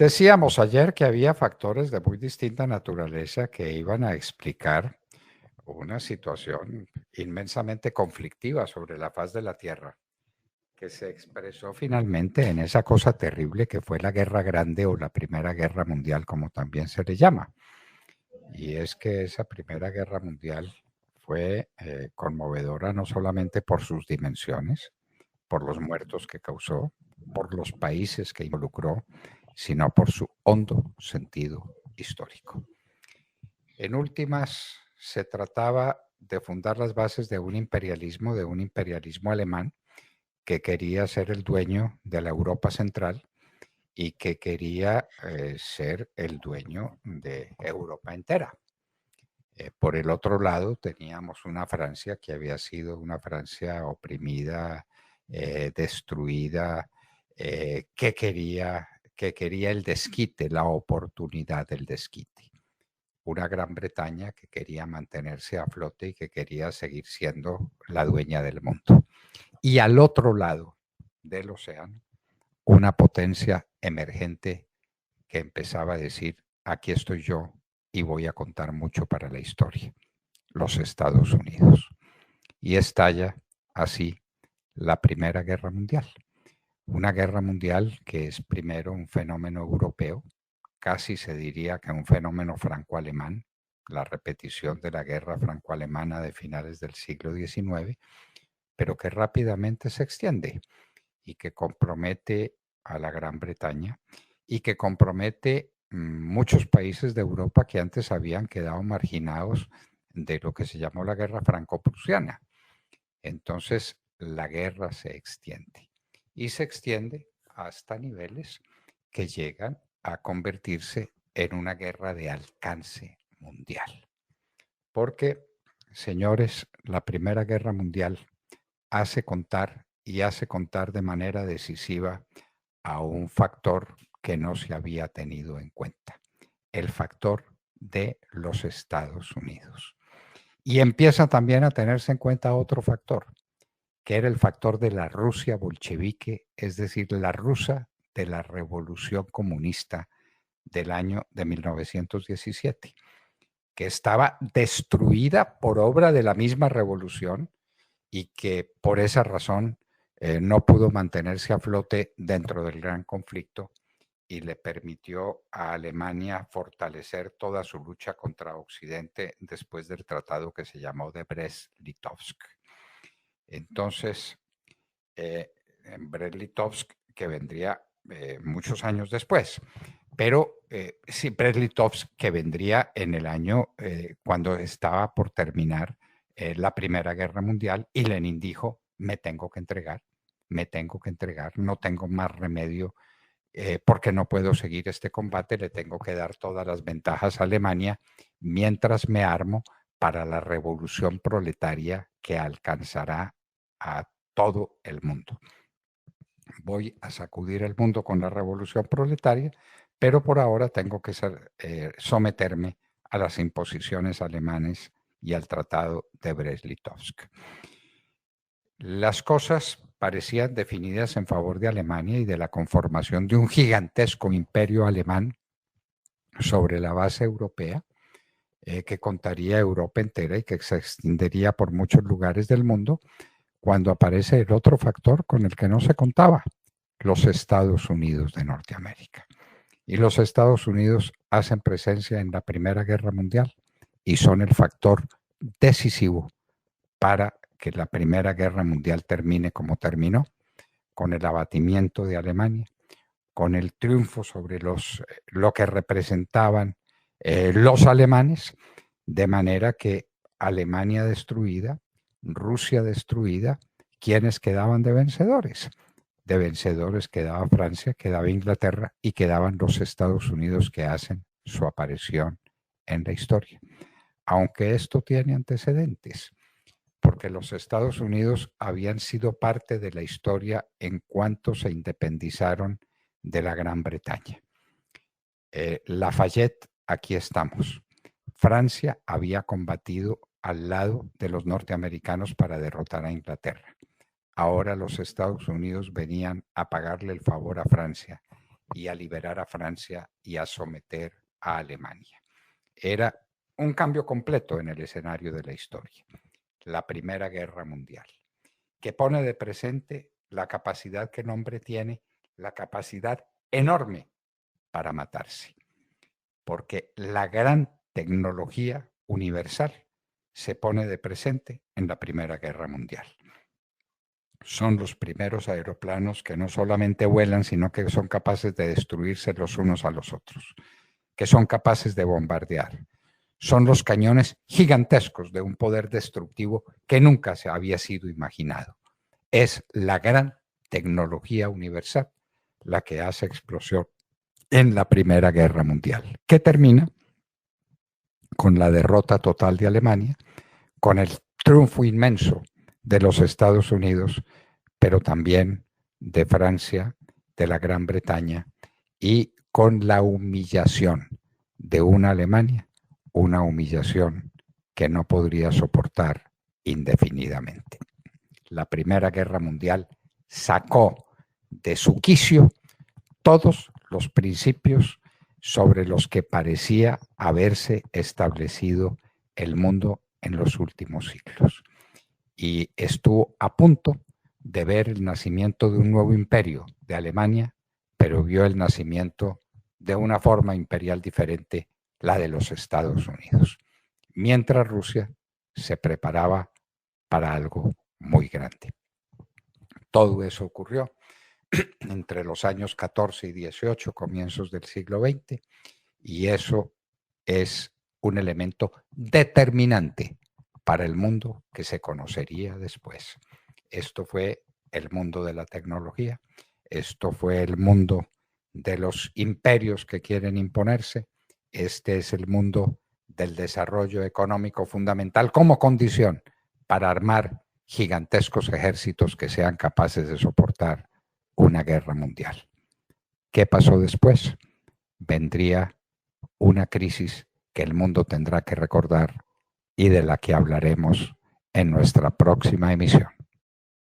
Decíamos ayer que había factores de muy distinta naturaleza que iban a explicar una situación inmensamente conflictiva sobre la faz de la Tierra, que se expresó finalmente en esa cosa terrible que fue la Guerra Grande o la Primera Guerra Mundial, como también se le llama. Y es que esa Primera Guerra Mundial fue conmovedora no solamente por sus dimensiones, por los muertos que causó, por los países que involucró, sino por su hondo sentido histórico. En últimas, se trataba de fundar las bases de un imperialismo alemán que quería ser el dueño de la Europa central y que quería ser el dueño de Europa entera. Por el otro lado, teníamos una Francia que había sido una Francia oprimida, destruida, que quería el desquite, la oportunidad del desquite. Una Gran Bretaña que quería mantenerse a flote y que quería seguir siendo la dueña del mundo. Y al otro lado del océano, una potencia emergente que empezaba a decir, aquí estoy yo y voy a contar mucho para la historia, los Estados Unidos. Y estalla así la Primera Guerra Mundial. Una guerra mundial que es primero un fenómeno europeo, casi se diría que un fenómeno franco-alemán, la repetición de la guerra franco-alemana de finales del siglo XIX, pero que rápidamente se extiende y que compromete a la Gran Bretaña y que compromete muchos países de Europa que antes habían quedado marginados de lo que se llamó la guerra franco-prusiana. Entonces, la guerra se extiende y se extiende hasta niveles que llegan a convertirse en una guerra de alcance mundial. Porque, señores, la Primera Guerra Mundial hace contar y hace contar de manera decisiva a un factor que no se había tenido en cuenta, el factor de los Estados Unidos. Y empieza también a tenerse en cuenta otro factor, que era el factor de la Rusia bolchevique, es decir, la rusa de la revolución comunista del año de 1917, que estaba destruida por obra de la misma revolución y que por esa razón no pudo mantenerse a flote dentro del gran conflicto y le permitió a Alemania fortalecer toda su lucha contra Occidente después del tratado que se llamó de Brest-Litovsk. Entonces, en Brest-Litovsk, que vendría muchos años después, pero sí, Brest-Litovsk, que vendría en el año cuando estaba por terminar la Primera Guerra Mundial, y Lenin dijo, me tengo que entregar, no tengo más remedio porque no puedo seguir este combate, le tengo que dar todas las ventajas a Alemania mientras me armo para la revolución proletaria que alcanzará a todo el mundo. Voy a sacudir el mundo con la revolución proletaria, pero por ahora tengo que someterme a las imposiciones alemanes y al tratado de Brest-Litovsk. Las cosas parecían definidas en favor de Alemania y de la conformación de un gigantesco imperio alemán sobre la base europea, que contaría Europa entera y que se extendería por muchos lugares del mundo, cuando aparece el otro factor con el que no se contaba, los Estados Unidos de Norteamérica. Y los Estados Unidos hacen presencia en la Primera Guerra Mundial y son el factor decisivo para que la Primera Guerra Mundial termine como terminó, con el abatimiento de Alemania, con el triunfo sobre lo que representaban los alemanes, de manera que Alemania destruida, Rusia destruida, ¿quiénes quedaban de vencedores? De vencedores quedaba Francia, quedaba Inglaterra y quedaban los Estados Unidos, que hacen su aparición en la historia. Aunque esto tiene antecedentes, porque los Estados Unidos habían sido parte de la historia en cuanto se independizaron de la Gran Bretaña. Lafayette, aquí estamos. Francia había combatido al lado de los norteamericanos para derrotar a Inglaterra. Ahora los Estados Unidos venían a pagarle el favor a Francia y a liberar a Francia y a someter a Alemania. Era un cambio completo en el escenario de la historia, la Primera Guerra Mundial, que pone de presente la capacidad que el hombre tiene, la capacidad enorme para matarse, porque la gran tecnología universal se pone de presente en la Primera Guerra Mundial. Son los primeros aeroplanos que no solamente vuelan, sino que son capaces de destruirse los unos a los otros, que son capaces de bombardear. Son los cañones gigantescos de un poder destructivo que nunca se había sido imaginado. Es la gran tecnología universal la que hace explosión en la Primera Guerra Mundial, que termina con la derrota total de Alemania, con el triunfo inmenso de los Estados Unidos, pero también de Francia, de la Gran Bretaña, y con la humillación de una Alemania, una humillación que no podría soportar indefinidamente. La Primera Guerra Mundial sacó de su quicio todos los principios sobre los que parecía haberse establecido el mundo en los últimos siglos. Y estuvo a punto de ver el nacimiento de un nuevo imperio de Alemania, pero vio el nacimiento de una forma imperial diferente, la de los Estados Unidos, mientras Rusia se preparaba para algo muy grande. Todo eso ocurrió entre los años 14 y 18, comienzos del siglo XX, y eso es un elemento determinante para el mundo que se conocería después. Esto fue el mundo de la tecnología, esto fue el mundo de los imperios que quieren imponerse, este es el mundo del desarrollo económico fundamental como condición para armar gigantescos ejércitos que sean capaces de soportar una guerra mundial. ¿Qué pasó después? Vendría una crisis que el mundo tendrá que recordar y de la que hablaremos en nuestra próxima emisión.